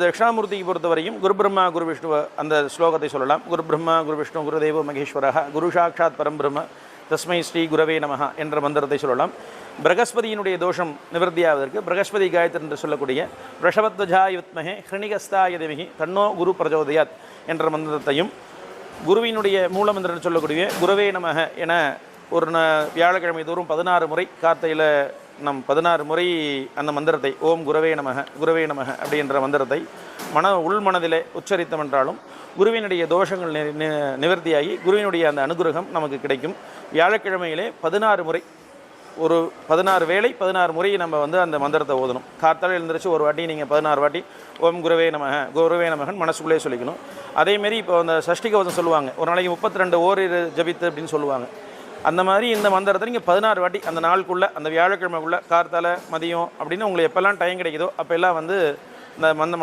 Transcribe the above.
தட்சிணாமூர்த்திக்கு பொறுத்தவரையும் குரு பிரம்மா குரு விஷ்ணு அந்த ஸ்லோகத்தை சொல்லலாம். குரு பிரம்மா குரு விஷ்ணு குரு தேவோ மகேஸ்வரஹ குரு சாட்சாத் பரம்பிரம்ம தஸ்மை ஸ்ரீ குரவே நமஹ என்ற மந்திரத்தை சொல்லலாம். பிரகஸ்பதியினுடைய தோஷம் நிவர்த்தியாவதற்கு பிரகஸ்பதி காயத்ரி என்று சொல்லக்கூடிய ரிஷபத்வஜாய வித்மஹே ஹ்ருணிகஸ்தாய தேவகி தன்னோ குரு பிரச்சோதயாத் என்ற மந்திரத்தையும், குருவினுடைய மூலமந்திரம் சொல்லக்கூடிய குரவே நமஹ என ஒரு வியாழக்கிழமை தோறும் 16 முறை கார்த்தையில் நம் 16 முறை அந்த மந்திரத்தை ஓம் குரவே நமக குரவே நமக அப்படின்ற மந்திரத்தை உள்மனதிலே உச்சரித்தம் என்றாலும் குருவினுடைய தோஷங்கள் நிவர்த்தியாகி குருவினுடைய அந்த அனுகிரகம் நமக்கு கிடைக்கும். வியாழக்கிழமையிலே 16 முறை, ஒரு 16 வேளை 16 முறை நம்ம அந்த மந்திரத்தை ஓதணும். கார்த்தால எழுந்திரிச்சு ஒரு வாட்டி நீங்கள் 16 வாட்டி ஓம் குரவே நமகன் மனசுக்குள்ளே சொல்லிக்கணும். அதேமாரி இப்போ அந்த சஷ்டி கவசம் சொல்லுவாங்க, ஒரு நாளைக்கு 32 ஓரிரு ஜபித்து அப்படின்னு சொல்லுவாங்க. அந்த மாதிரி இந்த மந்திரத்தை நீங்கள் 16 வாட்டி அந்த நாளுக்குள்ளே, அந்த வியாழக்கிழமைக்குள்ளே கார்த்தால மதியம் அப்படின்னு உங்களுக்கு எப்போல்லாம் டைம் கிடைக்குதோ அப்போ எல்லாம் இந்த மனசு